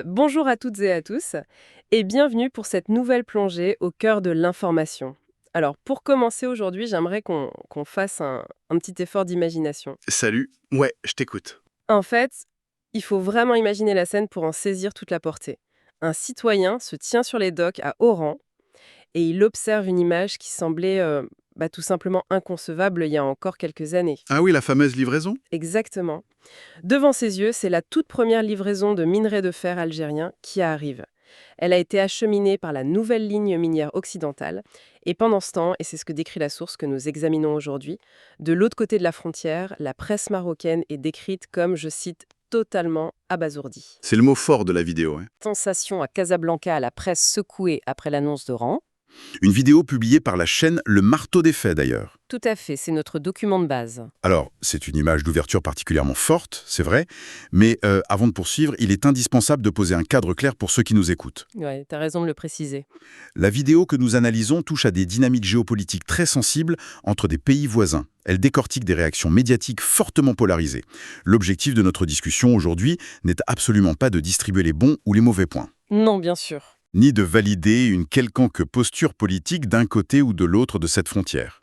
Bonjour à toutes et à tous et bienvenue pour cette nouvelle plongée au cœur de l'information. Alors pour commencer aujourd'hui, j'aimerais qu'on fasse un petit effort d'imagination. Salut, ouais, je t'écoute. En fait, il faut vraiment imaginer la scène pour en saisir toute la portée. Un citoyen se tient sur les docks à Oran et il observe une image qui semblait tout simplement inconcevable il y a encore quelques années. Ah oui, la fameuse livraison? Exactement. Devant ses yeux, c'est la toute première livraison de minerais de fer algérien qui arrive. Elle a été acheminée par la nouvelle ligne minière occidentale. Et pendant ce temps, et c'est ce que décrit la source que nous examinons aujourd'hui, de l'autre côté de la frontière, la presse marocaine est décrite comme, je cite, totalement abasourdie. C'est le mot fort de la vidéo, hein. Sensation à Casablanca à la presse secouée après l'annonce d'Oran. Une vidéo publiée par la chaîne Le Marteau des Faits d'ailleurs. Tout à fait, c'est notre document de base. Alors, c'est une image d'ouverture particulièrement forte, c'est vrai, mais avant de poursuivre, il est indispensable de poser un cadre clair pour ceux qui nous écoutent. Ouais, t'as raison de le préciser. La vidéo que nous analysons touche à des dynamiques géopolitiques très sensibles entre des pays voisins. Elle décortique des réactions médiatiques fortement polarisées. L'objectif de notre discussion aujourd'hui n'est absolument pas de distribuer les bons ou les mauvais points, Non, bien sûr. ni de valider une quelconque posture politique d'un côté ou de l'autre de cette frontière.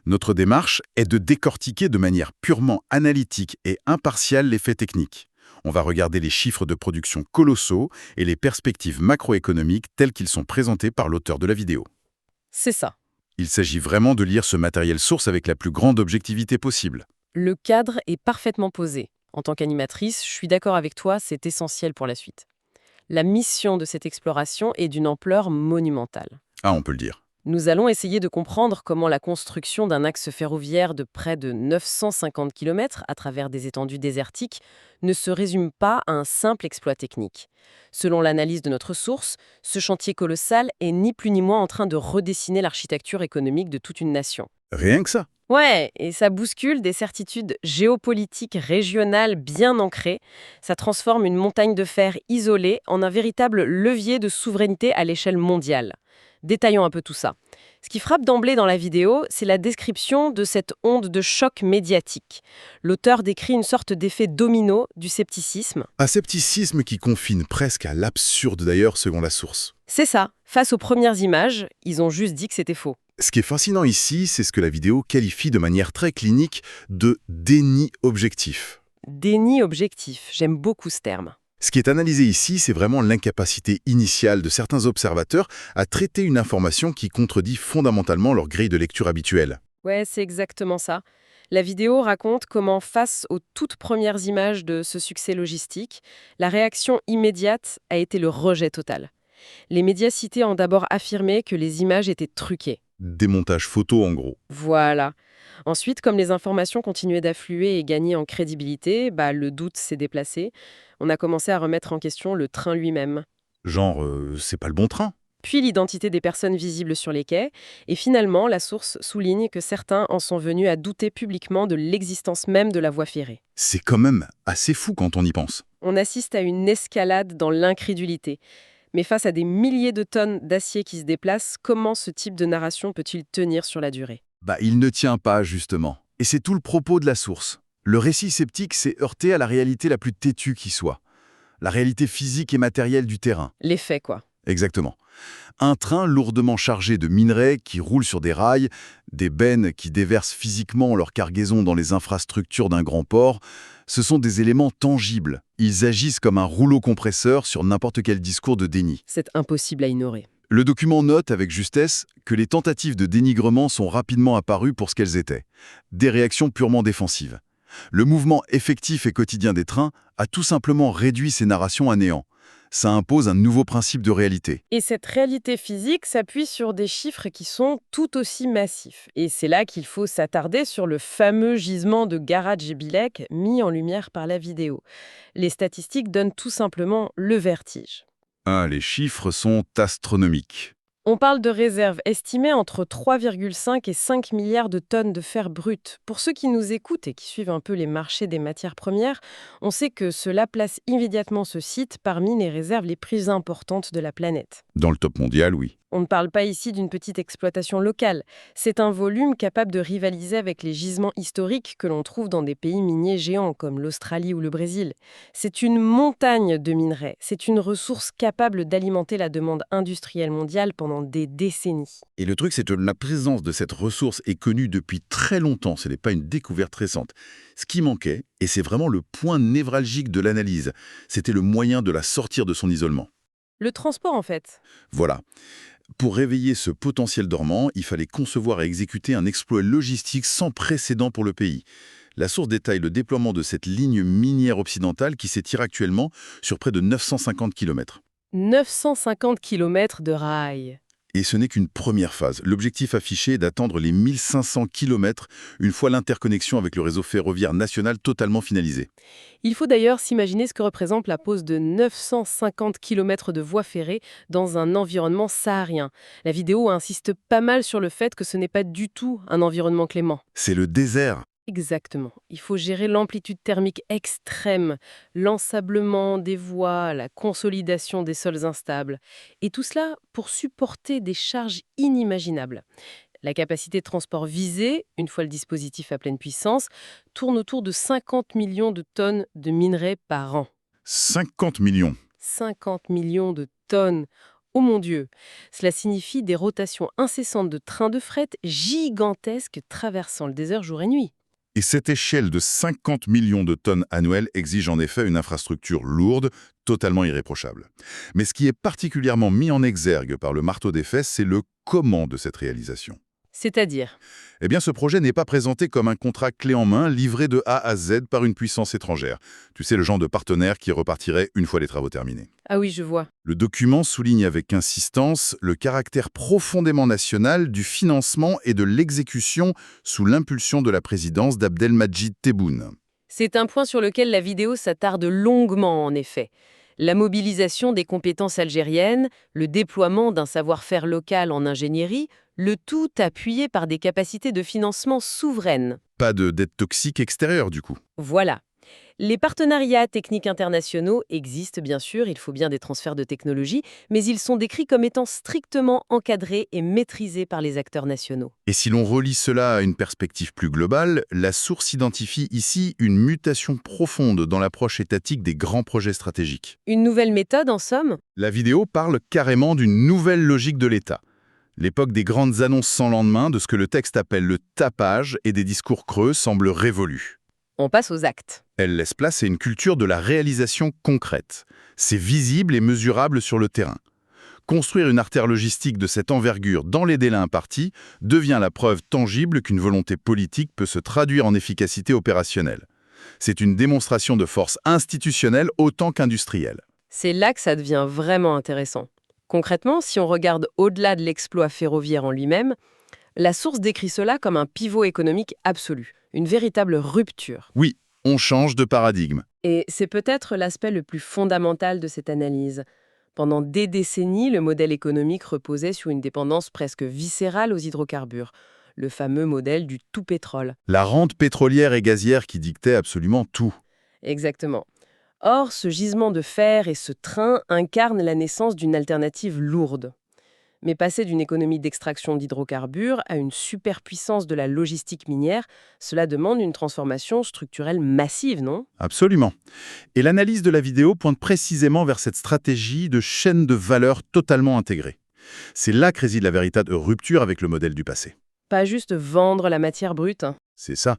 Notre démarche est de décortiquer de manière purement analytique et impartiale les faits techniques. On va regarder les chiffres de production colossaux et les perspectives macroéconomiques telles qu'ils sont présentés par l'auteur de la vidéo. C'est ça. Il s'agit vraiment de lire ce matériel source avec la plus grande objectivité possible. Le cadre est parfaitement posé. En tant qu'animatrice, je suis d'accord avec toi, c'est essentiel pour la suite. La mission de cette exploration est d'une ampleur monumentale. Ah, on peut le dire. Nous allons essayer de comprendre comment la construction d'un axe ferroviaire de près de 950 km à travers des étendues désertiques ne se résume pas à un simple exploit technique. Selon l'analyse de notre source, ce chantier colossal est ni plus ni moins en train de redessiner l'architecture économique de toute une nation. Rien que ça. Ouais, et ça bouscule des certitudes géopolitiques régionales bien ancrées. Ça transforme une montagne de fer isolée en un véritable levier de souveraineté à l'échelle mondiale. Détaillons un peu tout ça. Ce qui frappe d'emblée dans la vidéo, c'est la description de cette onde de choc médiatique. L'auteur décrit une sorte d'effet domino du scepticisme. Un scepticisme qui confine presque à l'absurde d'ailleurs selon la source. C'est ça. Face aux premières images, ils ont juste dit que c'était faux. Ce qui est fascinant ici, c'est ce que la vidéo qualifie de manière très clinique de déni objectif. Déni objectif, j'aime beaucoup ce terme. Ce qui est analysé ici, c'est vraiment l'incapacité initiale de certains observateurs à traiter une information qui contredit fondamentalement leur grille de lecture habituelle. Ouais, c'est exactement ça. La vidéo raconte comment, face aux toutes premières images de ce succès logistique, la réaction immédiate a été le rejet total. Les médias cités ont d'abord affirmé que les images étaient truquées. Démontage photo en gros. Voilà. Ensuite, comme les informations continuaient d'affluer et gagner en crédibilité, le doute s'est déplacé. On a commencé à remettre en question le train lui-même. Genre, c'est pas le bon train. Puis l'identité des personnes visibles sur les quais, et finalement, la source souligne que certains en sont venus à douter publiquement de l'existence même de la voie ferrée. C'est quand même assez fou quand on y pense. On assiste à une escalade dans l'incrédulité. Mais face à des milliers de tonnes d'acier qui se déplacent, comment ce type de narration peut-il tenir sur la durée? Il ne tient pas, justement. Et c'est tout le propos de la source. Le récit sceptique s'est heurté à la réalité la plus têtue qui soit. La réalité physique et matérielle du terrain. Les faits, quoi. Exactement. Un train lourdement chargé de minerais qui roule sur des rails, des bennes qui déversent physiquement leur cargaison dans les infrastructures d'un grand port, ce sont des éléments tangibles. Ils agissent comme un rouleau compresseur sur n'importe quel discours de déni. C'est impossible à ignorer. Le document note avec justesse que les tentatives de dénigrement sont rapidement apparues pour ce qu'elles étaient. Des réactions purement défensives. Le mouvement effectif et quotidien des trains a tout simplement réduit ces narrations à néant. Ça impose un nouveau principe de réalité. Et cette réalité physique s'appuie sur des chiffres qui sont tout aussi massifs. Et c'est là qu'il faut s'attarder sur le fameux gisement de Garage et Bilek mis en lumière par la vidéo. Les statistiques donnent tout simplement le vertige. Les chiffres sont astronomiques. On parle de réserves estimées entre 3,5 et 5 milliards de tonnes de fer brut. Pour ceux qui nous écoutent et qui suivent un peu les marchés des matières premières, on sait que cela place immédiatement ce site parmi les réserves les plus importantes de la planète. Dans le top mondial, oui. On ne parle pas ici d'une petite exploitation locale. C'est un volume capable de rivaliser avec les gisements historiques que l'on trouve dans des pays miniers géants comme l'Australie ou le Brésil. C'est une montagne de minerais. C'est une ressource capable d'alimenter la demande industrielle mondiale pendant des décennies. Et le truc, c'est que la présence de cette ressource est connue depuis très longtemps, ce n'est pas une découverte récente. Ce qui manquait, et c'est vraiment le point névralgique de l'analyse, c'était le moyen de la sortir de son isolement. Le transport, en fait. Voilà. Pour réveiller ce potentiel dormant, il fallait concevoir et exécuter un exploit logistique sans précédent pour le pays. La source détaille le déploiement de cette ligne minière occidentale qui s'étire actuellement sur près de 950 km. 950 km de rails. Et ce n'est qu'une première phase. L'objectif affiché est d'atteindre les 1500 km une fois l'interconnexion avec le réseau ferroviaire national totalement finalisé. Il faut d'ailleurs s'imaginer ce que représente la pose de 950 km de voies ferrées dans un environnement saharien. La vidéo insiste pas mal sur le fait que ce n'est pas du tout un environnement clément. C'est le désert. Exactement. Il faut gérer l'amplitude thermique extrême, l'ensablement des voies, la consolidation des sols instables. Et tout cela pour supporter des charges inimaginables. La capacité de transport visée, une fois le dispositif à pleine puissance, tourne autour de 50 millions de tonnes de minerais par an. 50 millions. 50 millions de tonnes. Oh mon Dieu! Cela signifie des rotations incessantes de trains de fret gigantesques traversant le désert jour et nuit. Et cette échelle de 50 millions de tonnes annuelles exige en effet une infrastructure lourde, totalement irréprochable. Mais ce qui est particulièrement mis en exergue par le marteau des fesses, c'est le comment de cette réalisation. C'est-à-dire? Eh bien, ce projet n'est pas présenté comme un contrat clé en main livré de A à Z par une puissance étrangère. Tu sais, le genre de partenaire qui repartirait une fois les travaux terminés. Ah oui, je vois. Le document souligne avec insistance le caractère profondément national du financement et de l'exécution sous l'impulsion de la présidence d'Abdelmadjid Tebboune. C'est un point sur lequel la vidéo s'attarde longuement, en effet. La mobilisation des compétences algériennes, le déploiement d'un savoir-faire local en ingénierie, le tout appuyé par des capacités de financement souveraines. Pas de dette toxique extérieure, du coup. Voilà. Les partenariats techniques internationaux existent bien sûr, il faut bien des transferts de technologie, mais ils sont décrits comme étant strictement encadrés et maîtrisés par les acteurs nationaux. Et si l'on relie cela à une perspective plus globale, la source identifie ici une mutation profonde dans l'approche étatique des grands projets stratégiques. Une nouvelle méthode, en somme? La vidéo parle carrément d'une nouvelle logique de l'État. L'époque des grandes annonces sans lendemain, de ce que le texte appelle le tapage et des discours creux semble révolue. On passe aux actes. Elle laisse place à une culture de la réalisation concrète. C'est visible et mesurable sur le terrain. Construire une artère logistique de cette envergure dans les délais impartis devient la preuve tangible qu'une volonté politique peut se traduire en efficacité opérationnelle. C'est une démonstration de force institutionnelle autant qu'industrielle. C'est là que ça devient vraiment intéressant. Concrètement, si on regarde au-delà de l'exploit ferroviaire en lui-même, la source décrit cela comme un pivot économique absolu, une véritable rupture. Oui, on change de paradigme. Et c'est peut-être l'aspect le plus fondamental de cette analyse. Pendant des décennies, le modèle économique reposait sur une dépendance presque viscérale aux hydrocarbures, le fameux modèle du tout-pétrole. La rente pétrolière et gazière qui dictait absolument tout. Exactement. Or, ce gisement de fer et ce train incarnent la naissance d'une alternative lourde. Mais passer d'une économie d'extraction d'hydrocarbures à une superpuissance de la logistique minière, cela demande une transformation structurelle massive, non? Absolument. Et l'analyse de la vidéo pointe précisément vers cette stratégie de chaîne de valeur totalement intégrée. C'est là que réside la véritable rupture avec le modèle du passé. Pas juste vendre la matière brute. C'est ça.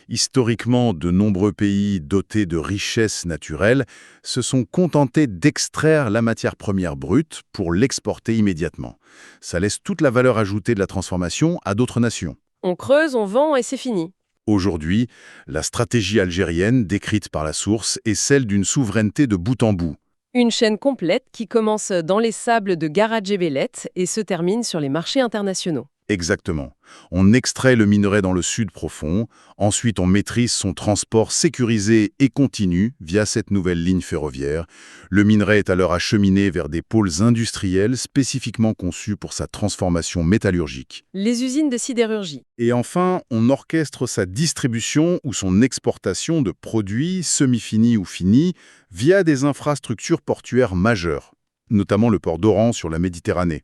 Historiquement, de nombreux pays dotés de richesses naturelles se sont contentés d'extraire la matière première brute pour l'exporter immédiatement. Ça laisse toute la valeur ajoutée de la transformation à d'autres nations. On creuse, on vend et c'est fini. Aujourd'hui, la stratégie algérienne décrite par la source est celle d'une souveraineté de bout en bout. Une chaîne complète qui commence dans les sables de Garadjébélet et se termine sur les marchés internationaux. Exactement. On extrait le minerai dans le sud profond, ensuite on maîtrise son transport sécurisé et continu via cette nouvelle ligne ferroviaire. Le minerai est alors acheminé vers des pôles industriels spécifiquement conçus pour sa transformation métallurgique. Les usines de sidérurgie. Et enfin, on orchestre sa distribution ou son exportation de produits semi-finis ou finis via des infrastructures portuaires majeures, notamment le port d'Oran sur la Méditerranée.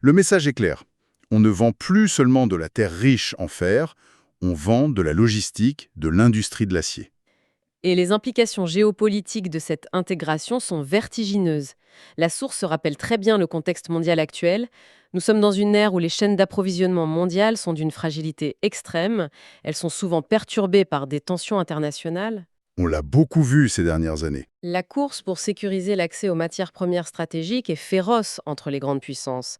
Le message est clair. On ne vend plus seulement de la terre riche en fer, on vend de la logistique, de l'industrie de l'acier. Et les implications géopolitiques de cette intégration sont vertigineuses. La source se rappelle très bien le contexte mondial actuel. Nous sommes dans une ère où les chaînes d'approvisionnement mondiales sont d'une fragilité extrême. Elles sont souvent perturbées par des tensions internationales. On l'a beaucoup vu ces dernières années. La course pour sécuriser l'accès aux matières premières stratégiques est féroce entre les grandes puissances.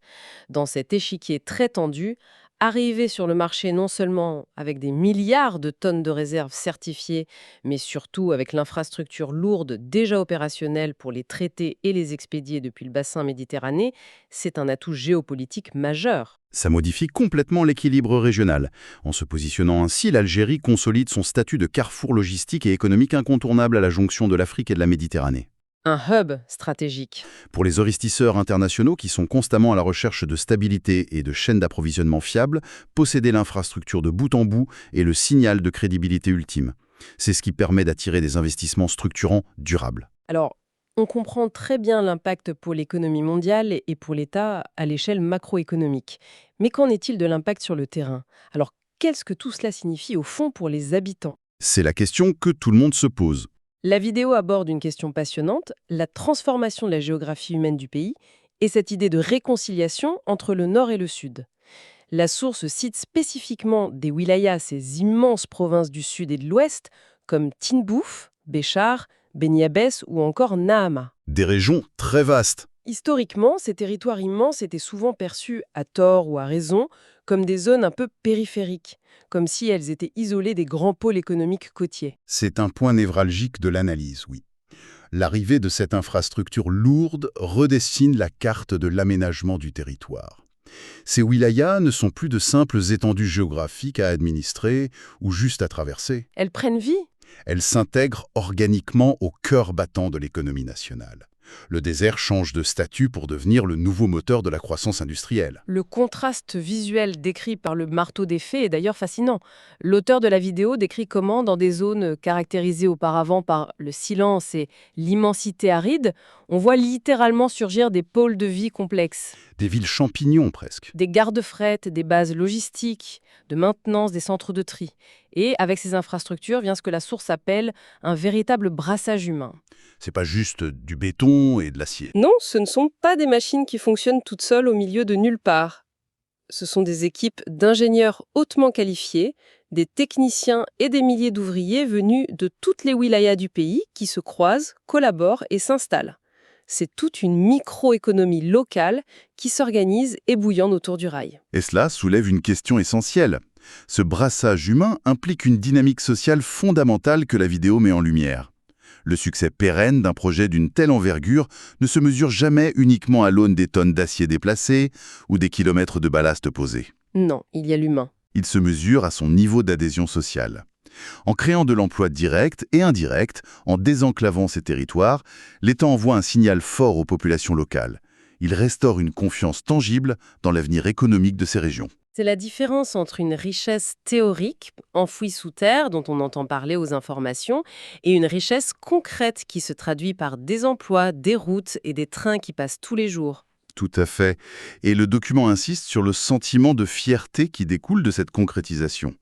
Dans cet échiquier très tendu, arriver sur le marché non seulement avec des milliards de tonnes de réserves certifiées, mais surtout avec l'infrastructure lourde déjà opérationnelle pour les traiter et les expédier depuis le bassin méditerranéen, c'est un atout géopolitique majeur. Ça modifie complètement l'équilibre régional. En se positionnant ainsi, l'Algérie consolide son statut de carrefour logistique et économique incontournable à la jonction de l'Afrique et de la Méditerranée. Un hub stratégique. Pour les investisseurs internationaux qui sont constamment à la recherche de stabilité et de chaînes d'approvisionnement fiables, posséder l'infrastructure de bout en bout est le signal de crédibilité ultime. C'est ce qui permet d'attirer des investissements structurants durables. Alors, on comprend très bien l'impact pour l'économie mondiale et pour l'État à l'échelle macroéconomique. Mais qu'en est-il de l'impact sur le terrain? Alors, qu'est-ce que tout cela signifie au fond pour les habitants? C'est la question que tout le monde se pose. La vidéo aborde une question passionnante, la transformation de la géographie humaine du pays et cette idée de réconciliation entre le nord et le sud. La source cite spécifiquement des wilayas, ces immenses provinces du sud et de l'ouest, comme Tinbouf, Béchar, Beni Abbès ou encore Nahama. Des régions très vastes. Historiquement, ces territoires immenses étaient souvent perçus, à tort ou à raison, comme des zones un peu périphériques, comme si elles étaient isolées des grands pôles économiques côtiers. C'est un point névralgique de l'analyse, oui. L'arrivée de cette infrastructure lourde redessine la carte de l'aménagement du territoire. Ces wilayas ne sont plus de simples étendues géographiques à administrer ou juste à traverser. Elles prennent vie. Elles s'intègrent organiquement au cœur battant de l'économie nationale. Le désert change de statut pour devenir le nouveau moteur de la croissance industrielle. Le contraste visuel décrit par le marteau des fées est d'ailleurs fascinant. L'auteur de la vidéo décrit comment, dans des zones caractérisées auparavant par le silence et l'immensité aride, on voit littéralement surgir des pôles de vie complexes. Des villes champignons presque. Des gares de fret, des bases logistiques, de maintenance, des centres de tri. Et avec ces infrastructures vient ce que la source appelle un véritable brassage humain. C'est pas juste du béton et de l'acier. Non, ce ne sont pas des machines qui fonctionnent toutes seules au milieu de nulle part. Ce sont des équipes d'ingénieurs hautement qualifiés, des techniciens et des milliers d'ouvriers venus de toutes les wilayas du pays qui se croisent, collaborent et s'installent. C'est toute une microéconomie locale qui s'organise et bouillonne autour du rail. Et cela soulève une question essentielle. Ce brassage humain implique une dynamique sociale fondamentale que la vidéo met en lumière. Le succès pérenne d'un projet d'une telle envergure ne se mesure jamais uniquement à l'aune des tonnes d'acier déplacées ou des kilomètres de ballast posés. Non, il y a l'humain. Il se mesure à son niveau d'adhésion sociale. En créant de l'emploi direct et indirect, en désenclavant ces territoires, l'État envoie un signal fort aux populations locales. Il restaure une confiance tangible dans l'avenir économique de ces régions. C'est la différence entre une richesse théorique, enfouie sous terre, dont on entend parler aux informations, et une richesse concrète qui se traduit par des emplois, des routes et des trains qui passent tous les jours. Tout à fait. Et le document insiste sur le sentiment de fierté qui découle de cette concrétisation.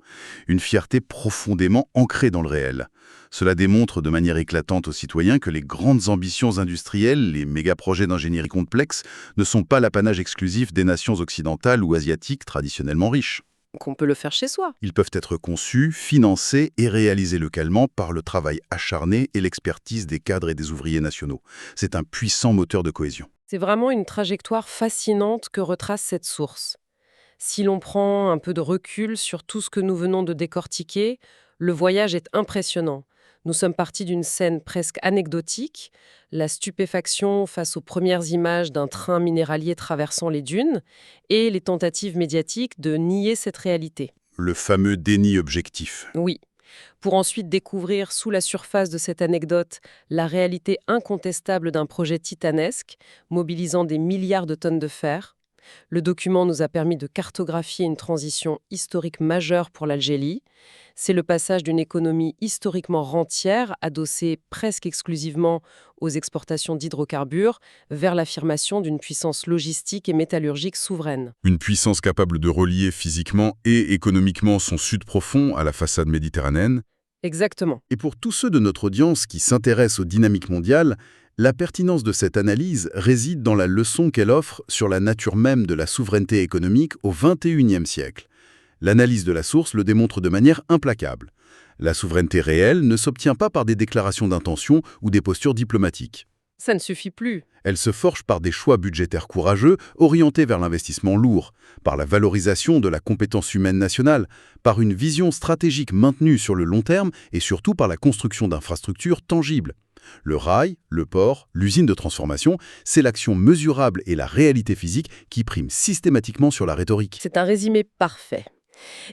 Une fierté profondément ancrée dans le réel. Cela démontre de manière éclatante aux citoyens que les grandes ambitions industrielles, les méga-projets d'ingénierie complexe, ne sont pas l'apanage exclusif des nations occidentales ou asiatiques traditionnellement riches. Qu'on peut le faire chez soi. Ils peuvent être conçus, financés et réalisés localement par le travail acharné et l'expertise des cadres et des ouvriers nationaux. C'est un puissant moteur de cohésion. C'est vraiment une trajectoire fascinante que retrace cette source. Si l'on prend un peu de recul sur tout ce que nous venons de décortiquer, le voyage est impressionnant. Nous sommes partis d'une scène presque anecdotique, la stupéfaction face aux premières images d'un train minéralier traversant les dunes, et les tentatives médiatiques de nier cette réalité. Le fameux déni objectif. Oui, pour ensuite découvrir sous la surface de cette anecdote la réalité incontestable d'un projet titanesque, mobilisant des milliards de tonnes de fer. Le document nous a permis de cartographier une transition historique majeure pour l'Algérie. C'est le passage d'une économie historiquement rentière, adossée presque exclusivement aux exportations d'hydrocarbures, vers l'affirmation d'une puissance logistique et métallurgique souveraine. Une puissance capable de relier physiquement et économiquement son sud profond à la façade méditerranéenne. Exactement. Et pour tous ceux de notre audience qui s'intéressent aux dynamiques mondiales, la pertinence de cette analyse réside dans la leçon qu'elle offre sur la nature même de la souveraineté économique au XXIe siècle. L'analyse de la source le démontre de manière implacable. La souveraineté réelle ne s'obtient pas par des déclarations d'intention ou des postures diplomatiques. Ça ne suffit plus. Elle se forge par des choix budgétaires courageux, orientés vers l'investissement lourd, par la valorisation de la compétence humaine nationale, par une vision stratégique maintenue sur le long terme et surtout par la construction d'infrastructures tangibles. Le rail, le port, l'usine de transformation, c'est l'action mesurable et la réalité physique qui priment systématiquement sur la rhétorique. C'est un résumé parfait.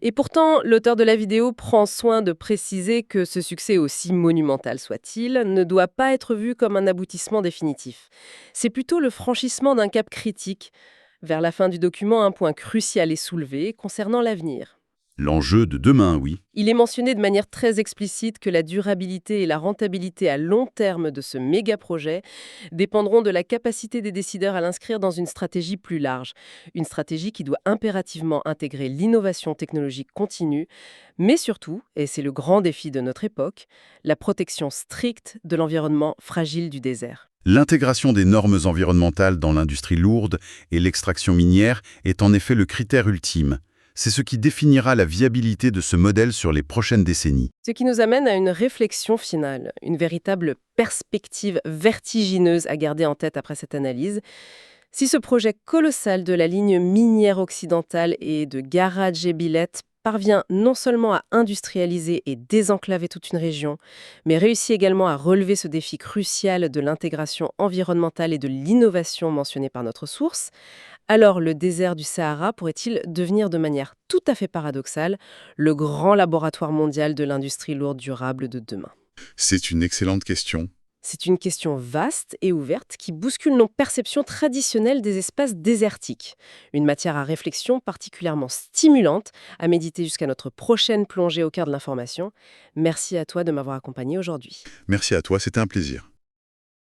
Et pourtant, l'auteur de la vidéo prend soin de préciser que ce succès, aussi monumental soit-il, ne doit pas être vu comme un aboutissement définitif. C'est plutôt le franchissement d'un cap critique. Vers la fin du document, un point crucial est soulevé concernant l'avenir. L'enjeu de demain, oui. Il est mentionné de manière très explicite que la durabilité et la rentabilité à long terme de ce méga-projet dépendront de la capacité des décideurs à l'inscrire dans une stratégie plus large. Une stratégie qui doit impérativement intégrer l'innovation technologique continue, mais surtout, et c'est le grand défi de notre époque, la protection stricte de l'environnement fragile du désert. L'intégration des normes environnementales dans l'industrie lourde et l'extraction minière est en effet le critère ultime. C'est ce qui définira la viabilité de ce modèle sur les prochaines décennies. Ce qui nous amène à une réflexion finale, une véritable perspective vertigineuse à garder en tête après cette analyse. Si ce projet colossal de la ligne minière occidentale et de Garadje-Billet parvient non seulement à industrialiser et désenclaver toute une région, mais réussit également à relever ce défi crucial de l'intégration environnementale et de l'innovation mentionnée par notre source, alors le désert du Sahara pourrait-il devenir de manière tout à fait paradoxale le grand laboratoire mondial de l'industrie lourde durable de demain? C'est une excellente question. C'est une question vaste et ouverte qui bouscule nos perceptions traditionnelles des espaces désertiques. Une matière à réflexion particulièrement stimulante à méditer jusqu'à notre prochaine plongée au cœur de l'information. Merci à toi de m'avoir accompagné aujourd'hui. Merci à toi, c'était un plaisir.